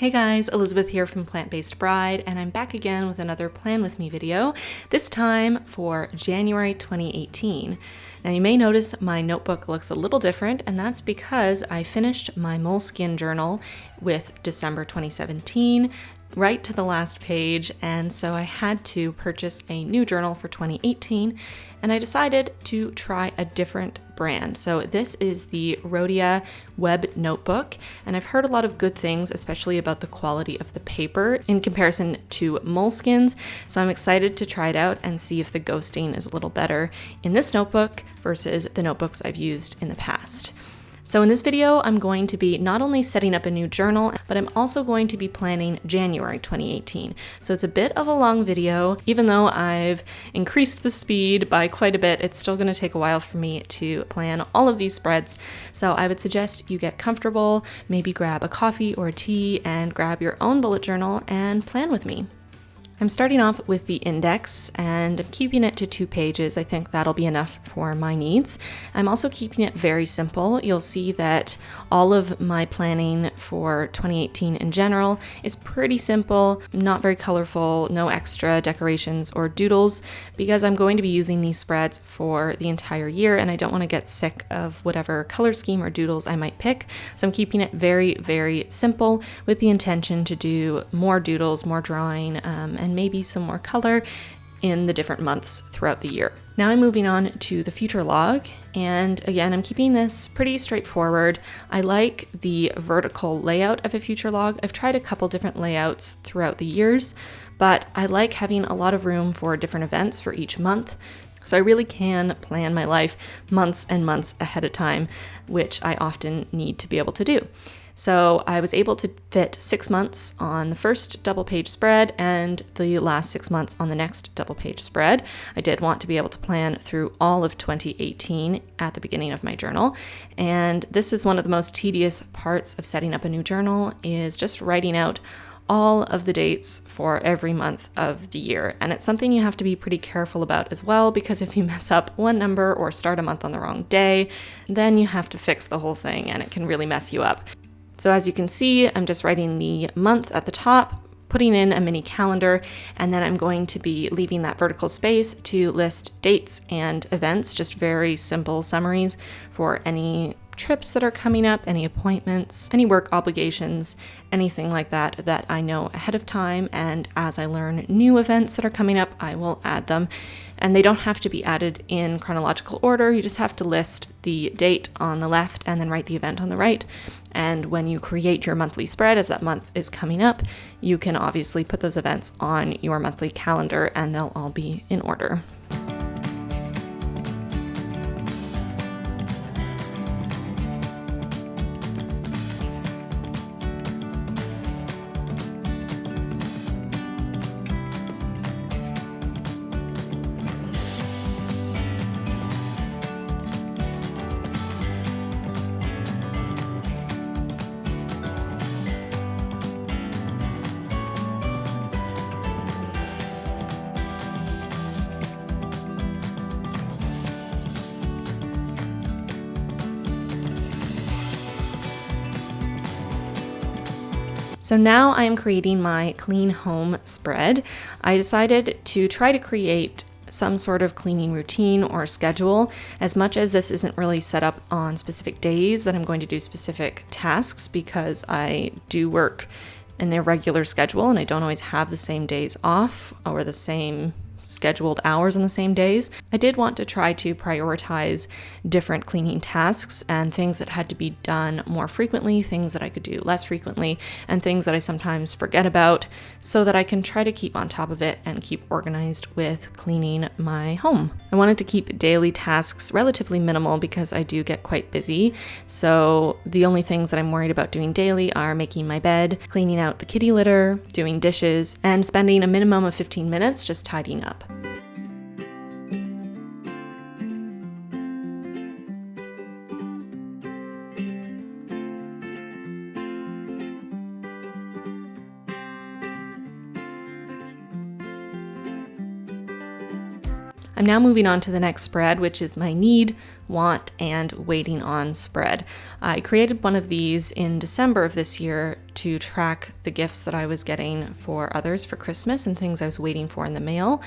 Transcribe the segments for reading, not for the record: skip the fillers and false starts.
Hey guys, Elizabeth here from Plant-Based Bride, and I'm back again with another Plan With Me video, this time for January 2018. Now you may notice my notebook looks a little different, and that's because I finished my Moleskine journal with December 2017, right to the last page, and so I had to purchase a new journal for 2018, and I decided to try a different brand. So this is the Rhodia Webnotebook, and I've heard a lot of good things, especially about the quality of the paper in comparison to Moleskine's, so I'm excited to try it out and see if the ghosting is a little better in this notebook versus the notebooks I've used in the past. So in this video, I'm going to be not only setting up a new journal, but I'm also going to be planning January 2018. So it's a bit of a long video. Even though I've increased the speed by quite a bit, it's still going to take a while for me to plan all of these spreads. So I would suggest you get comfortable, maybe grab a coffee or a tea, and grab your own bullet journal and plan with me. I'm starting off with the index, and I'm keeping it to 2 pages. I think that'll be enough for my needs. I'm also keeping it very simple. You'll see that all of my planning for 2018 in general is pretty simple, not very colorful, no extra decorations or doodles, because I'm going to be using these spreads for the entire year, and I don't want to get sick of whatever color scheme or doodles I might pick. So I'm keeping it very, very simple with the intention to do more doodles, more drawing, and maybe some more color in the different months throughout the year. Now I'm moving on to the future log, and again, I'm keeping this pretty straightforward. I like the vertical layout of a future log. I've tried a couple different layouts throughout the years, but I like having a lot of room for different events for each month. So I really can plan my life months and months ahead of time, which I often need to be able to do. So I was able to fit 6 months on the first double page spread and the last 6 months on the next double page spread. I did want to be able to plan through all of 2018 at the beginning of my journal. And this is one of the most tedious parts of setting up a new journal, is just writing out all of the dates for every month of the year. And it's something you have to be pretty careful about as well, because if you mess up one number or start a month on the wrong day, then you have to fix the whole thing and it can really mess you up. So as you can see, I'm just writing the month at the top, putting in a mini calendar, and then I'm going to be leaving that vertical space to list dates and events, just very simple summaries for any trips that are coming up, any appointments, any work obligations, anything like that that I know ahead of time, and as I learn new events that are coming up, I will add them. And they don't have to be added in chronological order. You just have to list the date on the left and then write the event on the right. And when you create your monthly spread, as that month is coming up, you can obviously put those events on your monthly calendar and they'll all be in order. So now I am creating my clean home spread. I decided to try to create some sort of cleaning routine or schedule, as much as this isn't really set up on specific days that I'm going to do specific tasks, because I do work an irregular schedule and I don't always have the same days off or the same scheduled hours on the same days. I did want to try to prioritize different cleaning tasks and things that had to be done more frequently, things that I could do less frequently, and things that I sometimes forget about, so that I can try to keep on top of it and keep organized with cleaning my home. I wanted to keep daily tasks relatively minimal because I do get quite busy. So the only things that I'm worried about doing daily are making my bed, cleaning out the kitty litter, doing dishes, and spending a minimum of 15 minutes just tidying up. I'm now moving on to the next spread, which is my need, want, and waiting on spread. I created one of these in December of this year to track the gifts that I was getting for others for Christmas and things I was waiting for in the mail,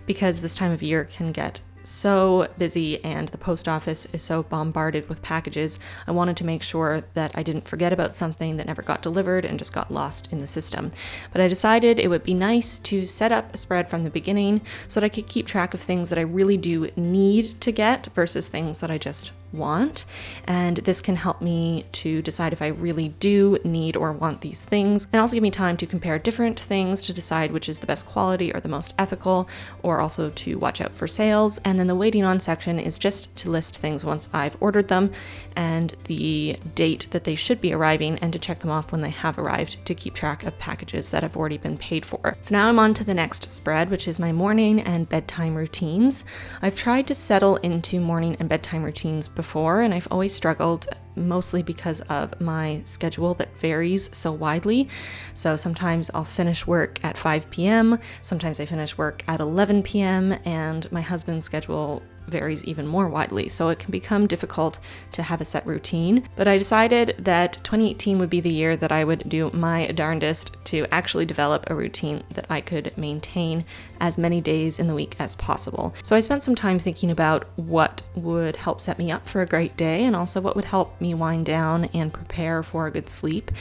because this time of year can get so busy and the post office is so bombarded with packages. I wanted to make sure that I didn't forget about something that never got delivered and just got lost in the system. But I decided it would be nice to set up a spread from the beginning so that I could keep track of things that I really do need to get versus things that I just want. And this can help me to decide if I really do need or want these things, and also give me time to compare different things to decide which is the best quality or the most ethical, or also to watch out for sales. And then the waiting on section is just to list things once I've ordered them and the date that they should be arriving, and to check them off when they have arrived to keep track of packages that have already been paid for. So now I'm on to the next spread, which is my morning and bedtime routines. I've tried to settle into morning and bedtime routines before, and I've always struggled, mostly because of my schedule that varies so widely. So sometimes I'll finish work at 5 p.m., sometimes I finish work at 11 p.m., and my husband's schedule varies even more widely, so it can become difficult to have a set routine. But I decided that 2018 would be the year that I would do my darndest to actually develop a routine that I could maintain as many days in the week as possible. So I spent some time thinking about what would help set me up for a great day, and also what would help me wind down and prepare for a good sleep.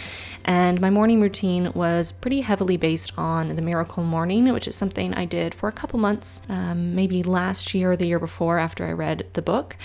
And my morning routine was pretty heavily based on the Miracle Morning, which is something I did for a couple months, maybe last year or the year before, after I read the book.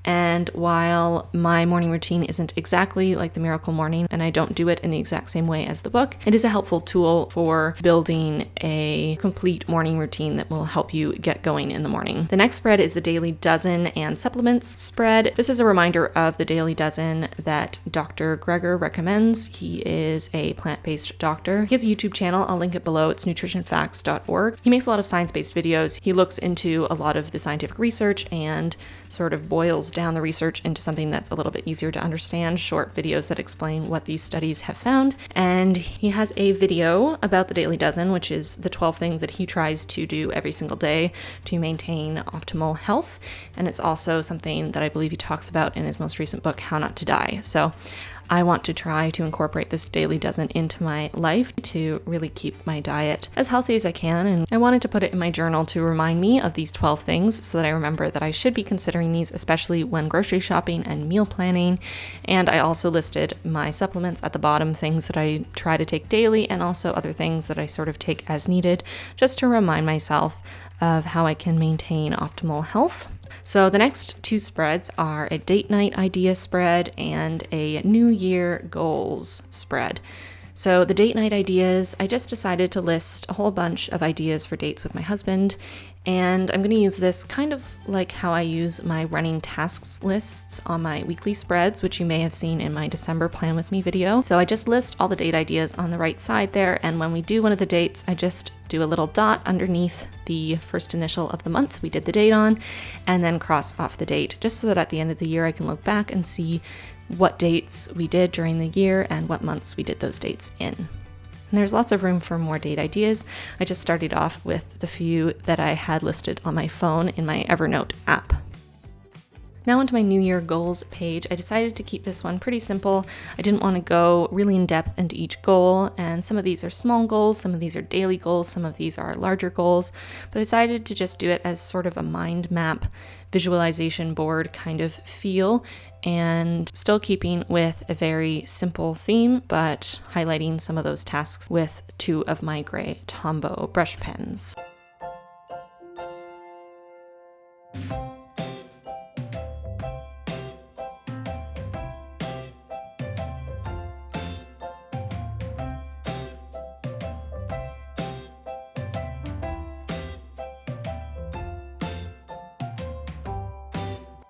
And while my morning routine isn't exactly like the Miracle Morning, and I don't do it in the exact same way as the book, it is a helpful tool for building a complete morning routine that will help you get going in the morning. The next spread is the Daily Dozen and Supplements spread. This is a reminder of the Daily Dozen that Dr. Greger recommends. He is a plant-based doctor. He has a YouTube channel. I'll link it below. It's nutritionfacts.org. He makes a lot of science-based videos. He looks into a lot of the scientific research and sort of boils down the research into something that's a little bit easier to understand, short videos that explain what these studies have found. And he has a video about the Daily Dozen, which is the 12 things that he tries to do every single day to maintain optimal health. And it's also something that I believe he talks about in his most recent book, How Not to Die. So I want to try to incorporate this Daily Dozen into my life to really keep my diet as healthy as I can. And I wanted to put it in my journal to remind me of these 12 things so that I remember that I should be considering these, especially when grocery shopping and meal planning. And I also listed my supplements at the bottom, things that I try to take daily, and also other things that I sort of take as needed, just to remind myself of how I can maintain optimal health. So the next two spreads are a date night idea spread and a New Year goals spread. So the date night ideas, I just decided to list a whole bunch of ideas for dates with my husband, and I'm going to use this kind of like how I use my running tasks lists on my weekly spreads, which you may have seen in my December Plan With Me video. So I just list all the date ideas on the right side there, and when we do one of the dates, I just do a little dot underneath the first initial of the month we did the date on, and then cross off the date, just so that at the end of the year I can look back and see what dates we did during the year and what months we did those dates in. And there's lots of room for more date ideas. I just started off with the few that I had listed on my phone in my Evernote app. Now onto my New Year goals page. I decided to keep this one pretty simple. I didn't want to go really in depth into each goal, and some of these are small goals, some of these are daily goals, some of these are larger goals, but I decided to just do it as sort of a mind map, visualization board kind of feel, and still keeping with a very simple theme, but highlighting some of those tasks with two of my gray Tombow brush pens.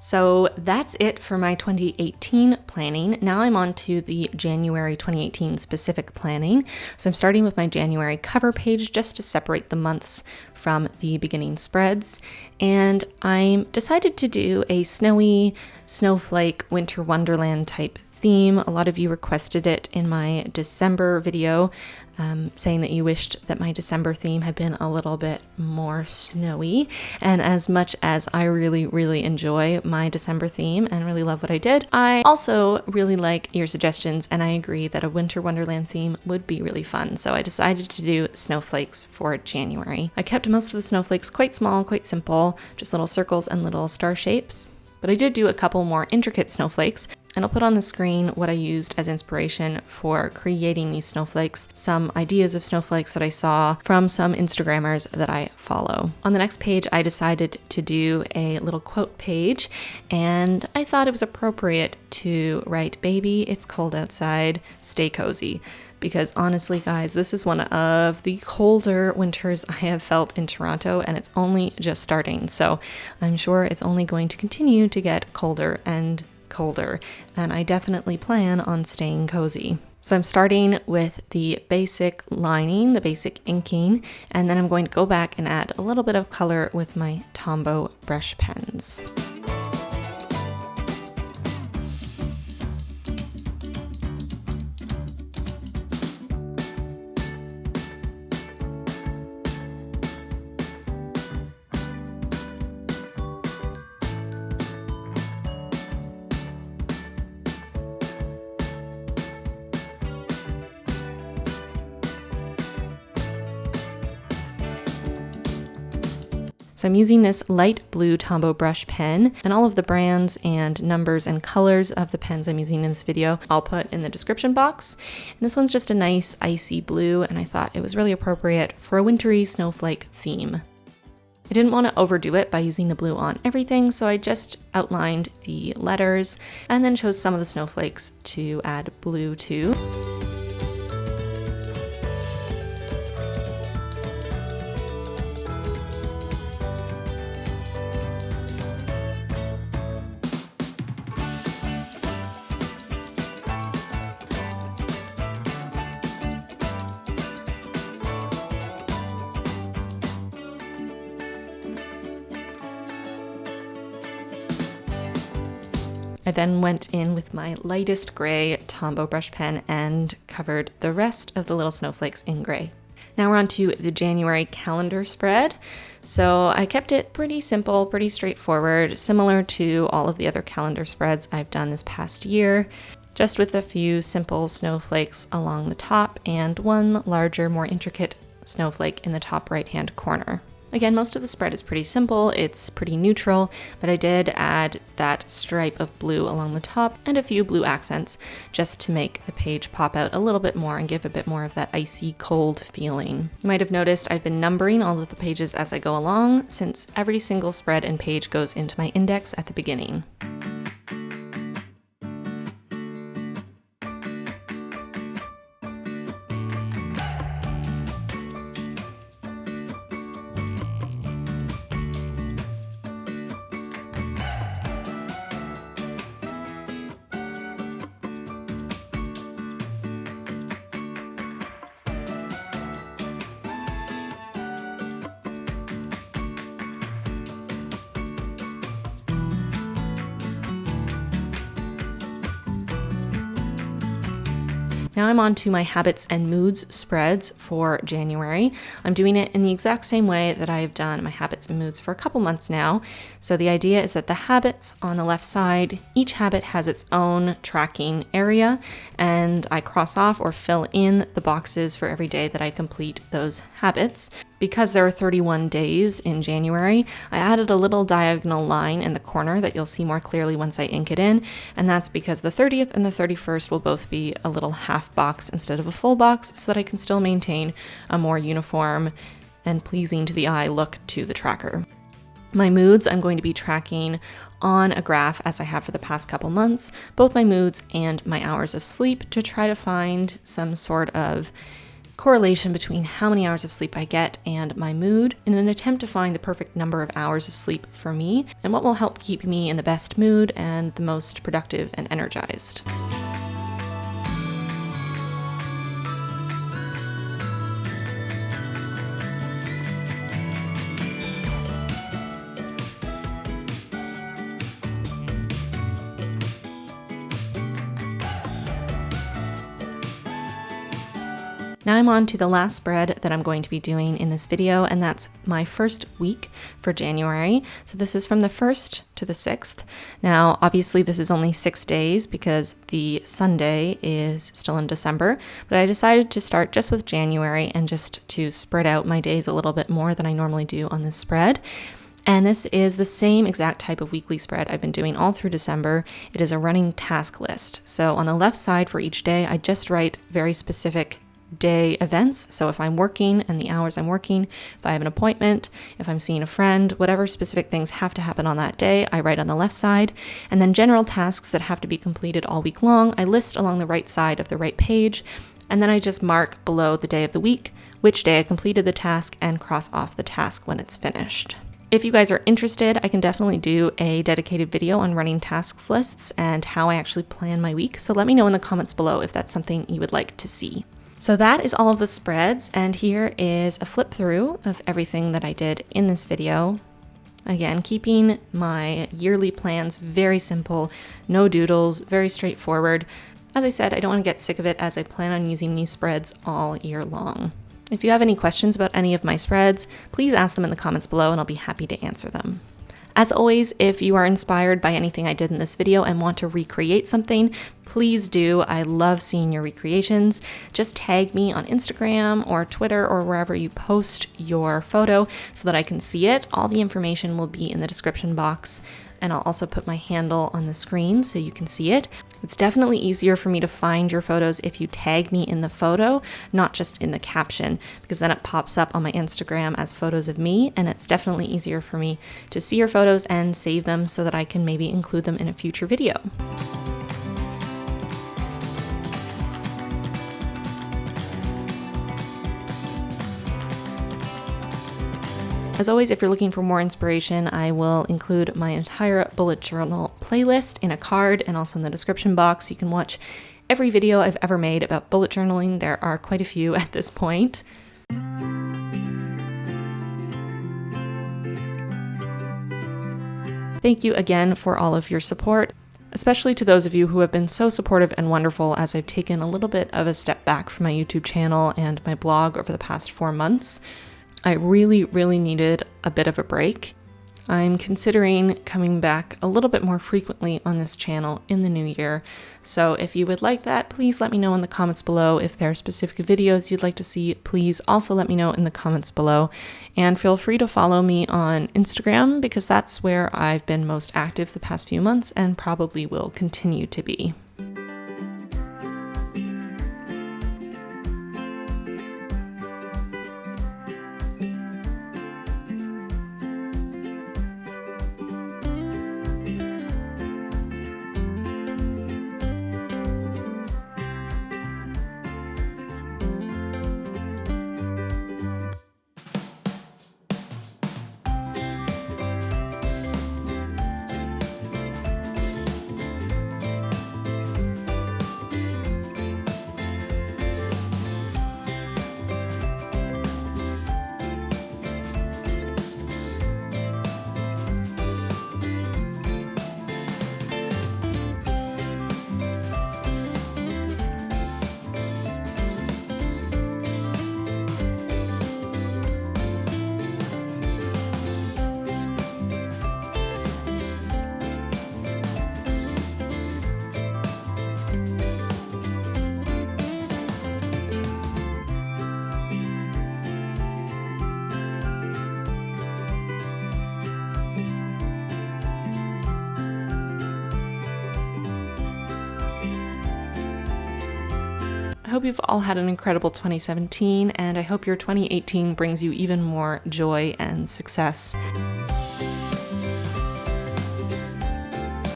So that's it for my 2018 planning. Now I'm on to the January 2018 specific planning. So I'm starting with my January cover page just to separate the months from the beginning spreads. And I decided to do a snowy, snowflake, winter wonderland type theme. A lot of you requested it in my December video, saying that you wished that my December theme had been a little bit more snowy. And as much as I really, really enjoy my December theme and really love what I did, I also really like your suggestions, and I agree that a winter wonderland theme would be really fun. So I decided to do snowflakes for January. I kept most of the snowflakes quite small, quite simple, just little circles and little star shapes. But I did do a couple more intricate snowflakes, and I'll put on the screen what I used as inspiration for creating these snowflakes, some ideas of snowflakes that I saw from some Instagrammers that I follow. On the next page, I decided to do a little quote page, and I thought it was appropriate to write, "Baby, it's cold outside, stay cozy." Because honestly, guys, this is one of the colder winters I have felt in Toronto, and it's only just starting. So I'm sure it's only going to continue to get colder and colder, and I definitely plan on staying cozy. So I'm starting with the basic lining, the basic inking, and then I'm going to go back and add a little bit of color with my Tombow brush pens. So I'm using this light blue Tombow Brush Pen, and all of the brands and numbers and colors of the pens I'm using in this video I'll put in the description box. And this one's just a nice icy blue, and I thought it was really appropriate for a wintry snowflake theme. I didn't want to overdo it by using the blue on everything, so I just outlined the letters and then chose some of the snowflakes to add blue to. I then went in with my lightest gray Tombow brush pen and covered the rest of the little snowflakes in gray. Now we're on to the January calendar spread. So I kept it pretty simple, pretty straightforward, similar to all of the other calendar spreads I've done this past year, just with a few simple snowflakes along the top and one larger, more intricate snowflake in the top right-hand corner. Again, most of the spread is pretty simple, it's pretty neutral, but I did add that stripe of blue along the top and a few blue accents just to make the page pop out a little bit more and give a bit more of that icy cold feeling. You might have noticed I've been numbering all of the pages as I go along, since every single spread and page goes into my index at the beginning. Now I'm on to my habits and moods spreads for January. I'm doing it in the exact same way that I've done my habits and moods for a couple months now. So the idea is that the habits on the left side, each habit has its own tracking area, and I cross off or fill in the boxes for every day that I complete those habits. Because there are 31 days in January, I added a little diagonal line in the corner that you'll see more clearly once I ink it in, and that's because the 30th and the 31st will both be a little half box instead of a full box, so that I can still maintain a more uniform and pleasing to the eye look to the tracker. My moods I'm going to be tracking on a graph as I have for the past couple months, both my moods and my hours of sleep, to try to find some sort of correlation between how many hours of sleep I get and my mood, in an attempt to find the perfect number of hours of sleep for me and what will help keep me in the best mood and the most productive and energized. Now I'm on to the last spread that I'm going to be doing in this video, and that's my first week for January. So this is from the 1st to the 6th. Now, obviously this is only 6 days because the Sunday is still in December, but I decided to start just with January and just to spread out my days a little bit more than I normally do on this spread. And this is the same exact type of weekly spread I've been doing all through December. It is a running task list. So on the left side for each day, I just write very specific day events. So if I'm working and the hours I'm working, if I have an appointment, if I'm seeing a friend, whatever specific things have to happen on that day, I write on the left side. And then general tasks that have to be completed all week long, I list along the right side of the right page. And then I just mark below the day of the week, which day I completed the task, and cross off the task when it's finished. If you guys are interested, I can definitely do a dedicated video on running tasks lists and how I actually plan my week. So let me know in the comments below if that's something you would like to see. So that is all of the spreads, and here is a flip through of everything that I did in this video. Again, keeping my yearly plans very simple, no doodles, very straightforward. As I said, I don't want to get sick of it as I plan on using these spreads all year long. If you have any questions about any of my spreads, please ask them in the comments below and I'll be happy to answer them. As always, if you are inspired by anything I did in this video and want to recreate something, please do. I love seeing your recreations. Just tag me on Instagram or Twitter or wherever you post your photo so that I can see it. All the information will be in the description box, and I'll also put my handle on the screen so you can see it. It's definitely easier for me to find your photos if you tag me in the photo, not just in the caption, because then it pops up on my Instagram as photos of me, and it's definitely easier for me to see your photos and save them so that I can maybe include them in a future video. As always, if you're looking for more inspiration, I will include my entire bullet journal playlist in a card and also in the description box. You can watch every video I've ever made about bullet journaling. There are quite a few at this point. Thank you again for all of your support, especially to those of you who have been so supportive and wonderful as I've taken a little bit of a step back from my YouTube channel and my blog over the past 4 months. I really needed a bit of a break. I'm considering coming back a little bit more frequently on this channel in the new year. So if you would like that, please let me know in the comments below. If there are specific videos you'd like to see, please also let me know in the comments below. And feel free to follow me on Instagram because that's where I've been most active the past few months and probably will continue to be. I hope you've all had an incredible 2017, and I hope your 2018 brings you even more joy and success.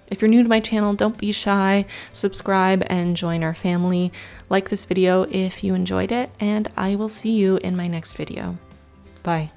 If you're new to my channel, don't be shy, subscribe and join our family. Like this video if you enjoyed it, and I will see you in my next video. Bye.